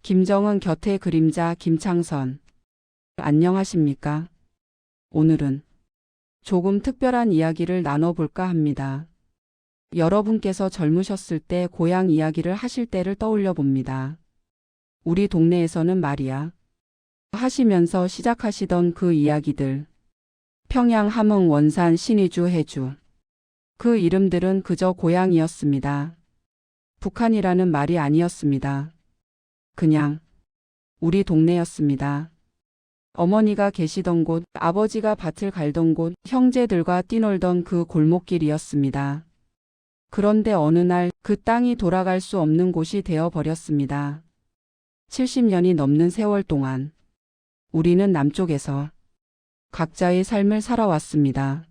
김정은 곁의 그림자 김창선. 안녕하십니까? 오늘은 조금 특별한 이야기를 나눠볼까 합니다. 여러분께서 젊으셨을 때 고향 이야기를 하실 때를 떠올려 봅니다. 우리 동네에서는 말이야 하시면서 시작하시던 그 이야기들. 평양, 함흥, 원산, 신의주, 해주. 그 이름들은 그저 고향이었습니다. 북한이라는 말이 아니었습니다. 그냥 우리 동네였습니다. 어머니가 계시던 곳, 아버지가 밭을 갈던 곳, 형제들과 뛰놀던 그 골목길이었습니다. 그런데 어느 날 그 땅이 돌아갈 수 없는 곳이 되어 버렸습니다. 70년이 넘는 세월 동안 우리는 남쪽에서 각자의 삶을 살아왔습니다.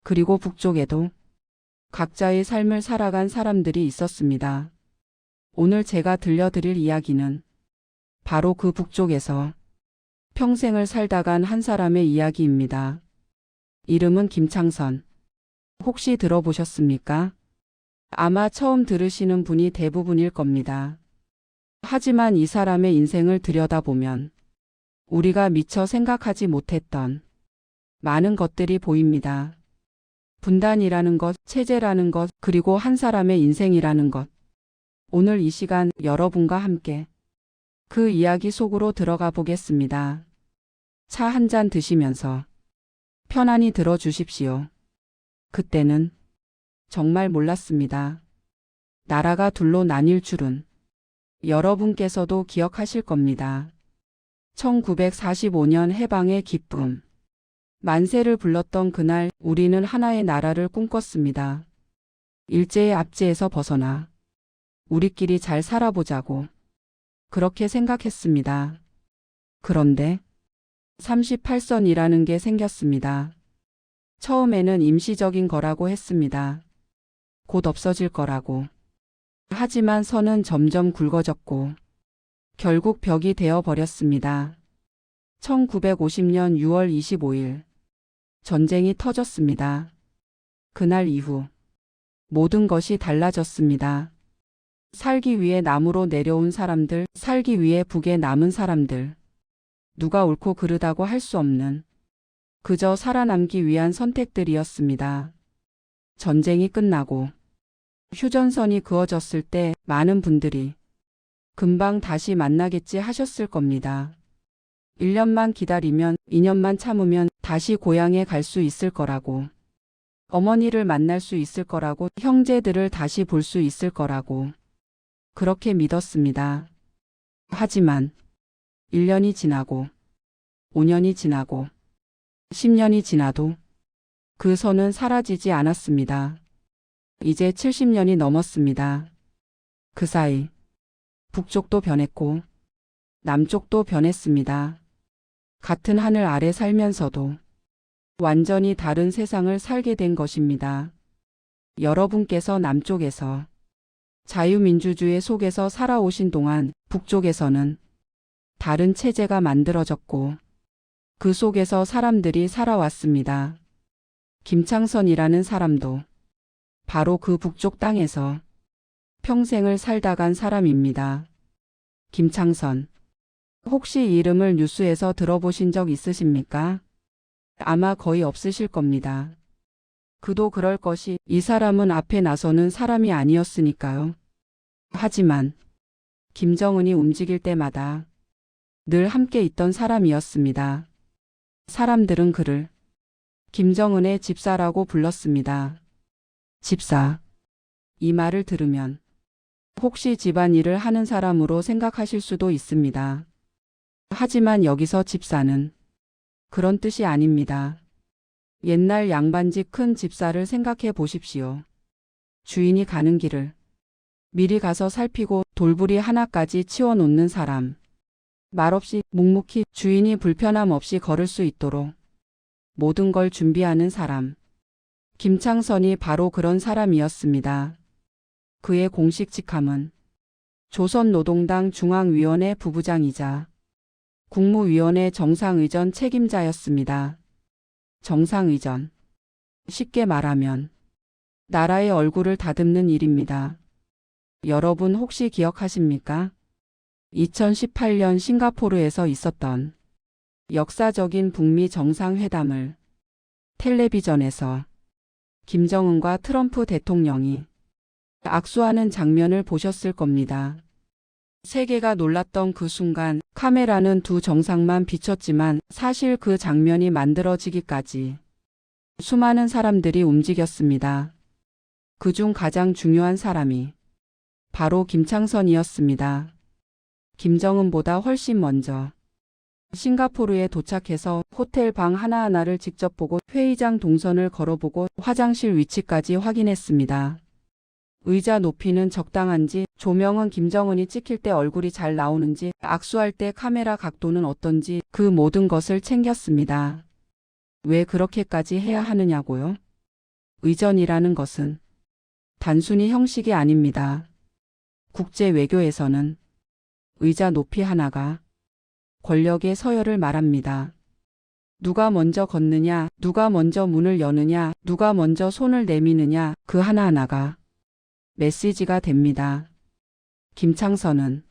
그리고 북쪽에도 각자의 삶을 살아간 사람들이 있었습니다. 오늘 제가 들려드릴 이야기는 바로 그 북쪽에서 평생을 살다 간 한 사람의 이야기입니다. 이름은 김창선. 혹시 들어보셨습니까? 아마 처음 들으시는 분이 대부분일 겁니다. 하지만 이 사람의 인생을 들여다보면 우리가 미처 생각하지 못했던 많은 것들이 보입니다. 분단이라는 것, 체제라는 것, 그리고 한 사람의 인생이라는 것. 오늘 이 시간 여러분과 함께 그 이야기 속으로 들어가 보겠습니다. 차 한 잔 드시면서 편안히 들어주십시오. 그때는 정말 몰랐습니다. 나라가 둘로 나뉠 줄은. 여러분께서도 기억하실 겁니다. 1945년 해방의 기쁨. 만세를 불렀던 그날 우리는 하나의 나라를 꿈꿨습니다. 일제의 압제에서 벗어나 우리끼리 잘 살아보자고 그렇게 생각했습니다. 그런데 38선이라는 게 생겼습니다. 처음에는 임시적인 거라고 했습니다. 곧 없어질 거라고. 하지만 선은 점점 굵어졌고 결국 벽이 되어 버렸습니다. 1950년 6월 25일 전쟁이 터졌습니다. 그날 이후 모든 것이 달라졌습니다. 살기 위해 남으로 내려온 사람들, 살기 위해 북에 남은 사람들. 누가 옳고 그르다고 할 수 없는 그저 살아남기 위한 선택들이었습니다. 전쟁이 끝나고 휴전선이 그어졌을 때 많은 분들이 금방 다시 만나겠지 하셨을 겁니다. 1년만 기다리면, 2년만 참으면 다시 고향에 갈 수 있을 거라고. 어머니를 만날 수 있을 거라고, 형제들을 다시 볼 수 있을 거라고. 그렇게 믿었습니다. 하지만 1년이 지나고 5년이 지나고 10년이 지나도 그 선은 사라지지 않았습니다. 이제 70년이 넘었습니다. 그 사이 북쪽도 변했고 남쪽도 변했습니다. 같은 하늘 아래 살면서도 완전히 다른 세상을 살게 된 것입니다. 여러분께서 남쪽에서 자유민주주의 속에서 살아오신 동안 북쪽에서는 다른 체제가 만들어졌고 그 속에서 사람들이 살아왔습니다. 김창선이라는 사람도 바로 그 북쪽 땅에서 평생을 살다 간 사람입니다. 김창선. 혹시 이 이름을 뉴스에서 들어보신 적 있으십니까? 아마 거의 없으실 겁니다. 그도 그럴 것이 이 사람은 앞에 나서는 사람이 아니었으니까요. 하지만 김정은이 움직일 때마다 늘 함께 있던 사람이었습니다. 사람들은 그를 김정은의 집사라고 불렀습니다. 집사. 이 말을 들으면 혹시 집안일을 하는 사람으로 생각하실 수도 있습니다. 하지만 여기서 집사는 그런 뜻이 아닙니다. 옛날 양반집 큰 집사를 생각해 보십시오. 주인이 가는 길을 미리 가서 살피고 돌부리 하나까지 치워놓는 사람. 말없이 묵묵히 주인이 불편함 없이 걸을 수 있도록 모든 걸 준비하는 사람. 김창선이 바로 그런 사람이었습니다. 그의 공식 직함은 조선노동당 중앙위원회 부부장이자 국무위원회 정상의전 책임자였습니다. 정상의전. 쉽게 말하면 나라의 얼굴을 다듬는 일입니다. 여러분 혹시 기억하십니까? 2018년 싱가포르에서 있었던 역사적인 북미 정상회담을 텔레비전에서 김정은과 트럼프 대통령이 악수하는 장면을 보셨을 겁니다. 세계가 놀랐던 그 순간 카메라는 두 정상만 비췄지만 사실 그 장면이 만들어지기까지 수많은 사람들이 움직였습니다. 그중 가장 중요한 사람이 바로 김창선이었습니다. 김정은보다 훨씬 먼저 싱가포르에 도착해서 호텔 방 하나하나를 직접 보고 회의장 동선을 걸어보고 화장실 위치까지 확인했습니다. 의자 높이는 적당한지, 조명은 김정은이 찍힐 때 얼굴이 잘 나오는지, 악수할 때 카메라 각도는 어떤지 그 모든 것을 챙겼습니다. 왜 그렇게까지 해야 하느냐고요? 의전이라는 것은 단순히 형식이 아닙니다. 국제 외교에서는 의자 높이 하나가 권력의 서열을 말합니다. 누가 먼저 걷느냐, 누가 먼저 문을 여느냐, 누가 먼저 손을 내미느냐, 그 하나하나가 메시지가 됩니다. 김창선은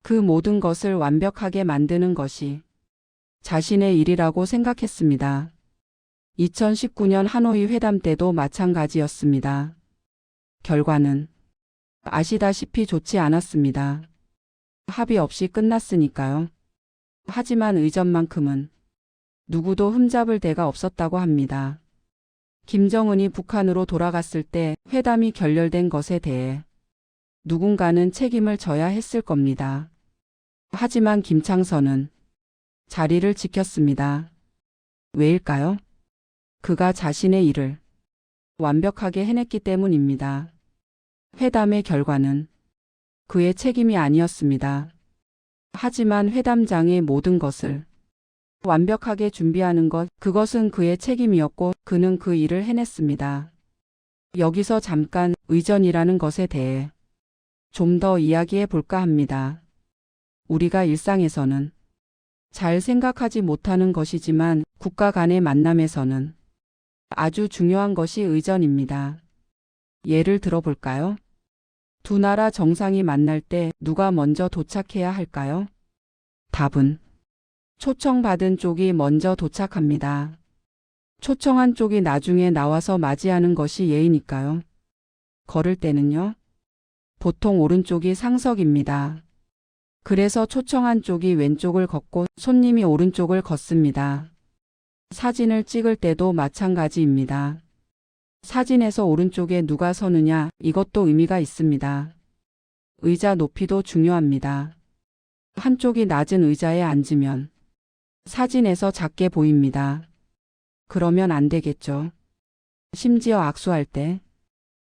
그 모든 것을 완벽하게 만드는 것이 자신의 일이라고 생각했습니다. 2019년 하노이 회담 때도 마찬가지였습니다. 결과는 아시다시피 좋지 않았습니다. 합의 없이 끝났으니까요. 하지만 의전만큼은 누구도 흠잡을 데가 없었다고 합니다. 김정은이 북한으로 돌아갔을 때 회담이 결렬된 것에 대해 누군가는 책임을 져야 했을 겁니다. 하지만 김창선은 자리를 지켰습니다. 왜일까요? 그가 자신의 일을 완벽하게 해냈기 때문입니다. 회담의 결과는 그의 책임이 아니었습니다. 하지만 회담장의 모든 것을 완벽하게 준비하는 것, 그것은 그의 책임이었고 그는 그 일을 해냈습니다. 여기서 잠깐 의전이라는 것에 대해 좀 더 이야기해 볼까 합니다. 우리가 일상에서는 잘 생각하지 못하는 것이지만 국가 간의 만남에서는 아주 중요한 것이 의전입니다. 예를 들어 볼까요? 두 나라 정상이 만날 때 누가 먼저 도착해야 할까요? 답은 초청받은 쪽이 먼저 도착합니다. 초청한 쪽이 나중에 나와서 맞이하는 것이 예의니까요. 걸을 때는요. 보통 오른쪽이 상석입니다. 그래서 초청한 쪽이 왼쪽을 걷고 손님이 오른쪽을 걷습니다. 사진을 찍을 때도 마찬가지입니다. 사진에서 오른쪽에 누가 서느냐, 이것도 의미가 있습니다. 의자 높이도 중요합니다. 한쪽이 낮은 의자에 앉으면 사진에서 작게 보입니다. 그러면 안 되겠죠. 심지어 악수할 때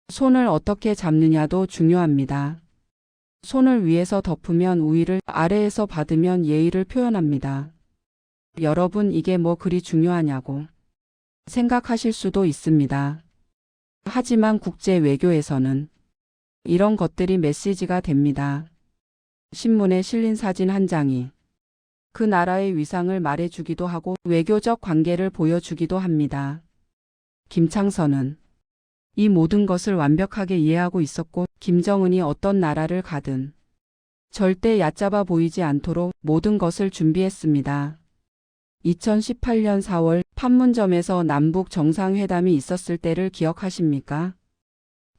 손을 어떻게 잡느냐도 중요합니다. 손을 위에서 덮으면 우위를, 아래에서 받으면 예의를 표현합니다. 여러분, 이게 뭐 그리 중요하냐고 생각하실 수도 있습니다. 하지만 국제 외교에서는 이런 것들이 메시지가 됩니다. 신문에 실린 사진 한 장이 그 나라의 위상을 말해주기도 하고 외교적 관계를 보여주기도 합니다. 김창선은 이 모든 것을 완벽하게 이해하고 있었고 김정은이 어떤 나라를 가든 절대 얕잡아 보이지 않도록 모든 것을 준비했습니다. 2018년 4월 판문점에서 남북 정상회담이 있었을 때를 기억하십니까?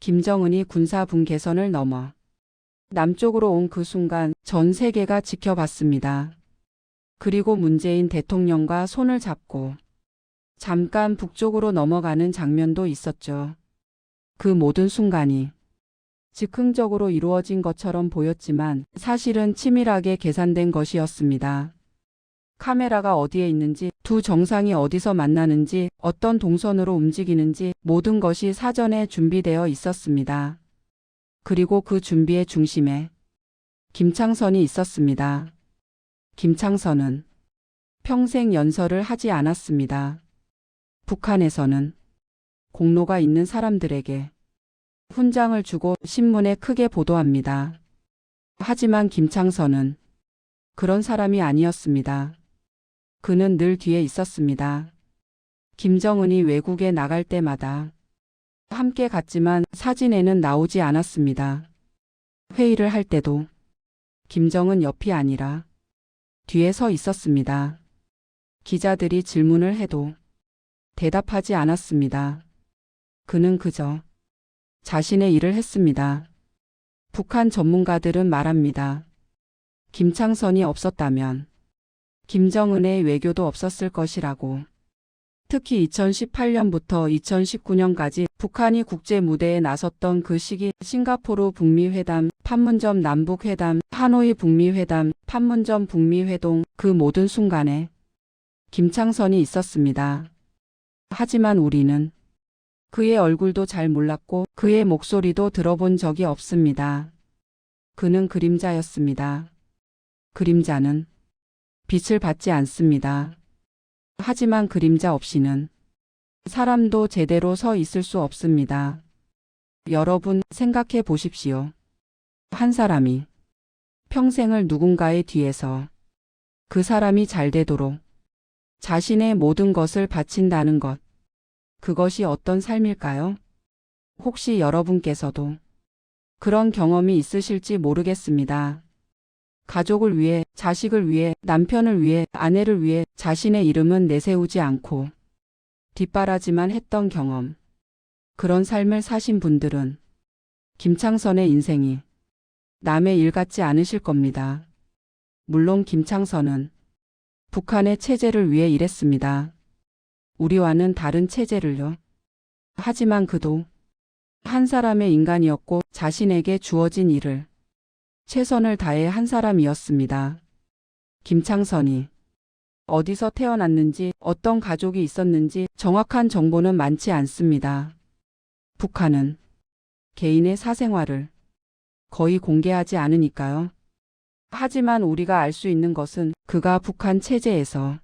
김정은이 군사분 개선을 넘어 남쪽으로 온 그 순간 전 세계가 지켜봤습니다. 그리고 문재인 대통령과 손을 잡고 잠깐 북쪽으로 넘어가는 장면도 있었죠. 그 모든 순간이 즉흥적으로 이루어진 것처럼 보였지만 사실은 치밀하게 계산된 것이었습니다. 카메라가 어디에 있는지, 두 정상이 어디서 만나는지, 어떤 동선으로 움직이는지 모든 것이 사전에 준비되어 있었습니다. 그리고 그 준비의 중심에 김창선이 있었습니다. 김창선은 평생 연설을 하지 않았습니다. 북한에서는 공로가 있는 사람들에게 훈장을 주고 신문에 크게 보도합니다. 하지만 김창선은 그런 사람이 아니었습니다. 그는 늘 뒤에 있었습니다. 김정은이 외국에 나갈 때마다 함께 갔지만 사진에는 나오지 않았습니다. 회의를 할 때도 김정은 옆이 아니라 뒤에 서 있었습니다. 기자들이 질문을 해도 대답하지 않았습니다. 그는 그저 자신의 일을 했습니다. 북한 전문가들은 말합니다. 김창선이 없었다면 김정은의 외교도 없었을 것이라고. 특히 2018년부터 2019년까지 북한이 국제 무대에 나섰던 그 시기 싱가포르 북미 회담, 판문점 남북 회담, 하노이 북미 회담, 판문점 북미 회동 그 모든 순간에 김창선이 있었습니다. 하지만 우리는 그의 얼굴도 잘 몰랐고 그의 목소리도 들어본 적이 없습니다. 그는 그림자였습니다. 그림자는 빛을 받지 않습니다. 하지만 그림자 없이는 사람도 제대로 서 있을 수 없습니다. 여러분 생각해 보십시오. 한 사람이 평생을 누군가의 뒤에서 그 사람이 잘 되도록 자신의 모든 것을 바친다는 것. 그것이 어떤 삶일까요? 혹시 여러분께서도 그런 경험이 있으실지 모르겠습니다. 가족을 위해, 자식을 위해, 남편을 위해, 아내를 위해 자신의 이름은 내세우지 않고 뒷바라지만 했던 경험. 그런 삶을 사신 분들은 김창선의 인생이 남의 일 같지 않으실 겁니다. 물론 김창선은 북한의 체제를 위해 일했습니다. 우리와는 다른 체제를요. 하지만 그도 한 사람의 인간이었고 자신에게 주어진 일을 최선을 다해 한 사람이었습니다. 김창선이 어디서 태어났는지 어떤 가족이 있었는지 정확한 정보는 많지 않습니다. 북한은 개인의 사생활을 거의 공개하지 않으니까요. 하지만 우리가 알 수 있는 것은 그가 북한 체제에서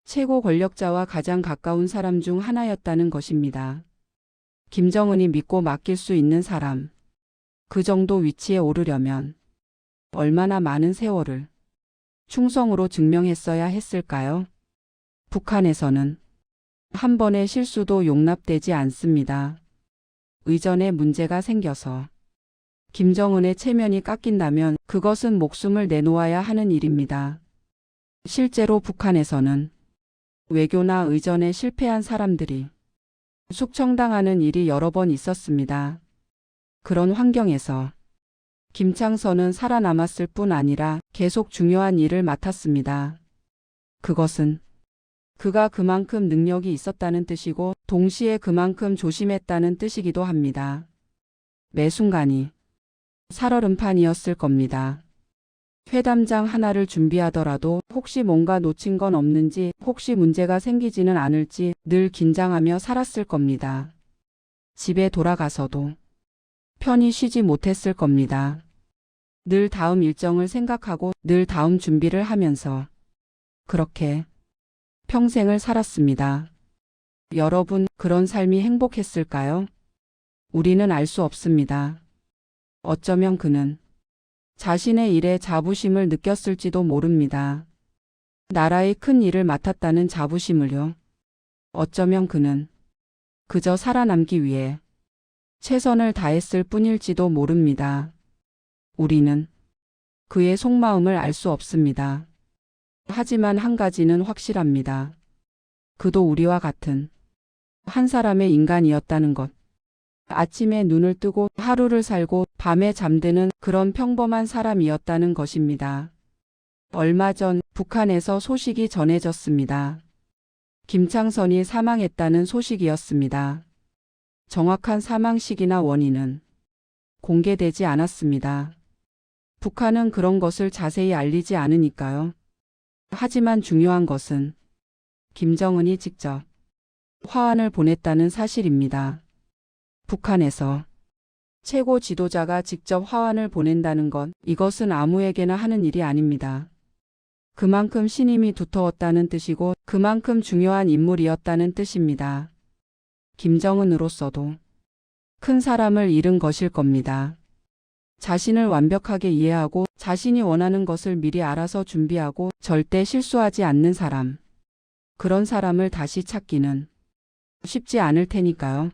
최고 권력자와 가장 가까운 사람 중 하나였다는 것입니다. 김정은이 믿고 맡길 수 있는 사람. 그 정도 위치에 오르려면 얼마나 많은 세월을 충성으로 증명했어야 했을까요? 북한에서는 한 번의 실수도 용납되지 않습니다. 의전에 문제가 생겨서 김정은의 체면이 깎인다면 그것은 목숨을 내놓아야 하는 일입니다. 실제로 북한에서는 외교나 의전에 실패한 사람들이 숙청당하는 일이 여러 번 있었습니다. 그런 환경에서 김창선은 살아남았을 뿐 아니라 계속 중요한 일을 맡았습니다. 그것은 그가 그만큼 능력이 있었다는 뜻이고 동시에 그만큼 조심했다는 뜻이기도 합니다. 매 순간이 살얼음판이었을 겁니다. 회담장 하나를 준비하더라도 혹시 뭔가 놓친 건 없는지, 혹시 문제가 생기지는 않을지 늘 긴장하며 살았을 겁니다. 집에 돌아가서도 편히 쉬지 못했을 겁니다. 늘 다음 일정을 생각하고 늘 다음 준비를 하면서 그렇게 평생을 살았습니다. 여러분, 그런 삶이 행복했을까요? 우리는 알 수 없습니다. 어쩌면 그는 자신의 일에 자부심을 느꼈을지도 모릅니다. 나라의 큰 일을 맡았다는 자부심을요. 어쩌면 그는 그저 살아남기 위해 최선을 다했을 뿐일지도 모릅니다. 우리는 그의 속마음을 알 수 없습니다. 하지만 한 가지는 확실합니다. 그도 우리와 같은 한 사람의 인간이었다는 것. 아침에 눈을 뜨고 하루를 살고 밤에 잠드는 그런 평범한 사람이었다는 것입니다. 얼마 전 북한에서 소식이 전해졌습니다. 김창선이 사망했다는 소식이었습니다. 정확한 사망 시기나 원인은 공개되지 않았습니다. 북한은 그런 것을 자세히 알리지 않으니까요. 하지만 중요한 것은 김정은이 직접 화환을 보냈다는 사실입니다. 북한에서 최고 지도자가 직접 화환을 보낸다는 것, 이것은 아무에게나 하는 일이 아닙니다. 그만큼 신임이 두터웠다는 뜻이고 그만큼 중요한 인물이었다는 뜻입니다. 김정은으로서도 큰 사람을 잃은 것일 겁니다. 자신을 완벽하게 이해하고 자신이 원하는 것을 미리 알아서 준비하고 절대 실수하지 않는 사람. 그런 사람을 다시 찾기는 쉽지 않을 테니까요.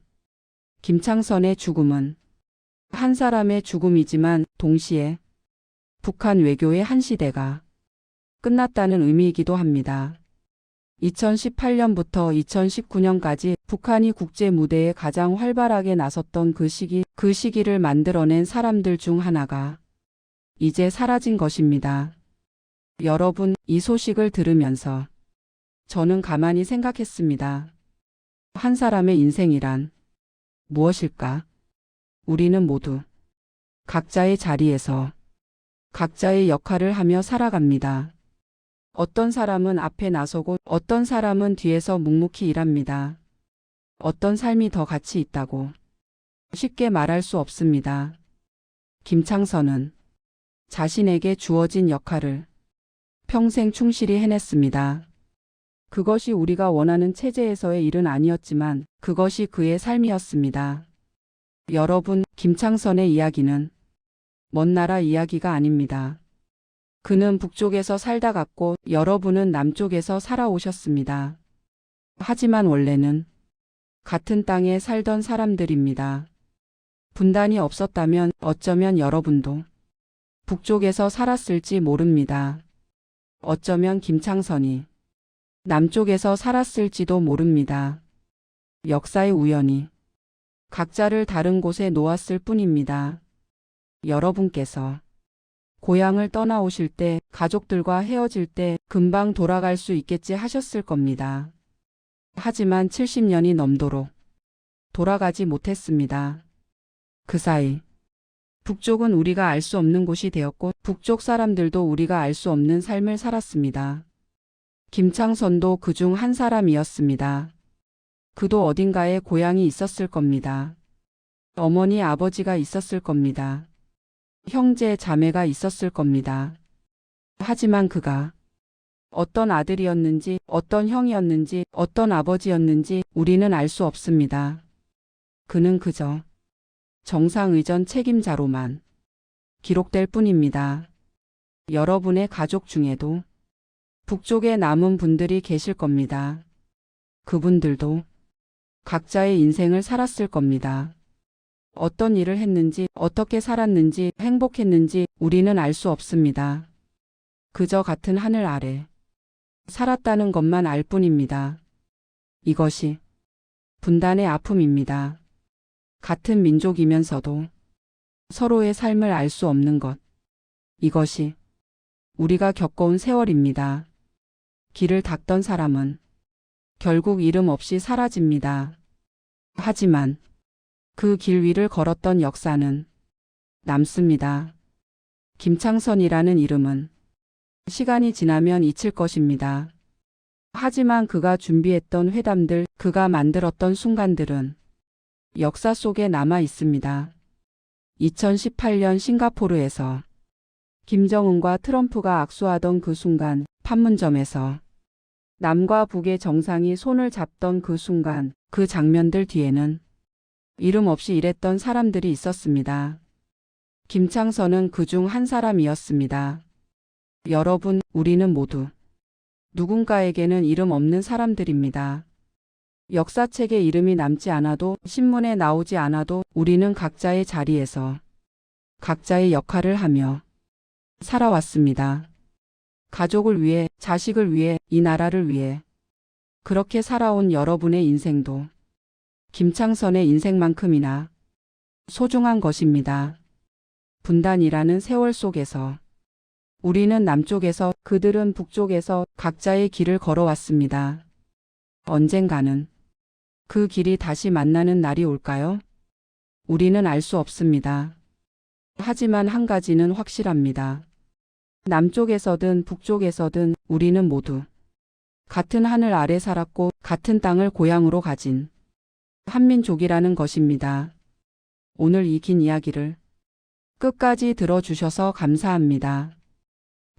김창선의 죽음은 한 사람의 죽음이지만 동시에 북한 외교의 한 시대가 끝났다는 의미이기도 합니다. 2018년부터 2019년까지 북한이 국제 무대에 가장 활발하게 나섰던 그 시기를 만들어낸 사람들 중 하나가 이제 사라진 것입니다. 여러분, 이 소식을 들으면서 저는 가만히 생각했습니다. 한 사람의 인생이란 무엇일까? 우리는 모두 각자의 자리에서 각자의 역할을 하며 살아갑니다. 어떤 사람은 앞에 나서고 어떤 사람은 뒤에서 묵묵히 일합니다. 어떤 삶이 더 가치 있다고 쉽게 말할 수 없습니다. 김창선은 자신에게 주어진 역할을 평생 충실히 해냈습니다. 그것이 우리가 원하는 체제에서의 일은 아니었지만 그것이 그의 삶이었습니다. 여러분, 김창선의 이야기는 먼 나라 이야기가 아닙니다. 그는 북쪽에서 살다 갔고 여러분은 남쪽에서 살아오셨습니다. 하지만 원래는 같은 땅에 살던 사람들입니다. 분단이 없었다면 어쩌면 여러분도 북쪽에서 살았을지 모릅니다. 어쩌면 김창선이 남쪽에서 살았을지도 모릅니다. 역사의 우연이 각자를 다른 곳에 놓았을 뿐입니다. 여러분께서 고향을 떠나오실 때, 가족들과 헤어질 때 금방 돌아갈 수 있겠지 하셨을 겁니다. 하지만 70년이 넘도록 돌아가지 못했습니다. 그 사이 북쪽은 우리가 알 수 없는 곳이 되었고 북쪽 사람들도 우리가 알 수 없는 삶을 살았습니다. 김창선도 그중 한 사람이었습니다. 그도 어딘가에 고향이 있었을 겁니다. 어머니, 아버지가 있었을 겁니다. 형제, 자매가 있었을 겁니다. 하지만 그가 어떤 아들이었는지, 어떤 형이었는지, 어떤 아버지였는지 우리는 알 수 없습니다. 그는 그저 정상의전 책임자로만 기록될 뿐입니다. 여러분의 가족 중에도 북쪽에 남은 분들이 계실 겁니다. 그분들도 각자의 인생을 살았을 겁니다. 어떤 일을 했는지, 어떻게 살았는지, 행복했는지 우리는 알 수 없습니다. 그저 같은 하늘 아래 살았다는 것만 알 뿐입니다. 이것이 분단의 아픔입니다. 같은 민족이면서도 서로의 삶을 알 수 없는 것. 이것이 우리가 겪어온 세월입니다. 길을 닦던 사람은 결국 이름 없이 사라집니다. 하지만 그 길 위를 걸었던 역사는 남습니다. 김창선이라는 이름은 시간이 지나면 잊힐 것입니다. 하지만 그가 준비했던 회담들, 그가 만들었던 순간들은 역사 속에 남아 있습니다. 2018년 싱가포르에서 김정은과 트럼프가 악수하던 그 순간, 판문점에서 남과 북의 정상이 손을 잡던 그 순간, 그 장면들 뒤에는 이름 없이 일했던 사람들이 있었습니다. 김창선은 그중 한 사람이었습니다. 여러분, 우리는 모두 누군가에게는 이름 없는 사람들입니다. 역사책에 이름이 남지 않아도, 신문에 나오지 않아도 우리는 각자의 자리에서 각자의 역할을 하며 살아왔습니다. 가족을 위해, 자식을 위해, 이 나라를 위해. 그렇게 살아온 여러분의 인생도 김창선의 인생만큼이나 소중한 것입니다. 분단이라는 세월 속에서 우리는 남쪽에서, 그들은 북쪽에서 각자의 길을 걸어왔습니다. 언젠가는 그 길이 다시 만나는 날이 올까요? 우리는 알 수 없습니다. 하지만 한 가지는 확실합니다. 남쪽에서든 북쪽에서든 우리는 모두 같은 하늘 아래 살았고 같은 땅을 고향으로 가진 한민족이라는 것입니다. 오늘 이 긴 이야기를 끝까지 들어주셔서 감사합니다.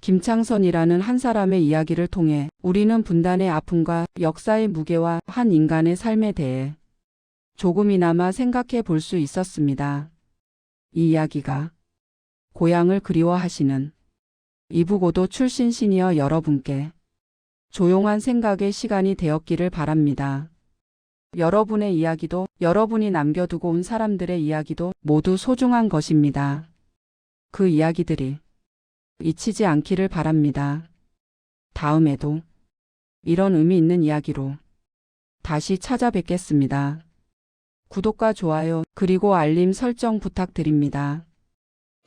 김창선이라는 한 사람의 이야기를 통해 우리는 분단의 아픔과 역사의 무게와 한 인간의 삶에 대해 조금이나마 생각해 볼 수 있었습니다. 이 이야기가 고향을 그리워하시는 이북오도 출신 시니어 여러분께 조용한 생각의 시간이 되었기를 바랍니다. 여러분의 이야기도, 여러분이 남겨두고 온 사람들의 이야기도 모두 소중한 것입니다. 그 이야기들이 잊히지 않기를 바랍니다. 다음에도 이런 의미 있는 이야기로 다시 찾아뵙겠습니다. 구독과 좋아요, 그리고 알림 설정 부탁드립니다.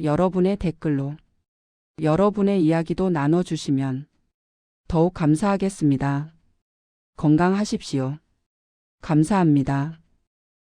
여러분의 댓글로 여러분의 이야기도 나눠주시면 더욱 감사하겠습니다. 건강하십시오. 감사합니다.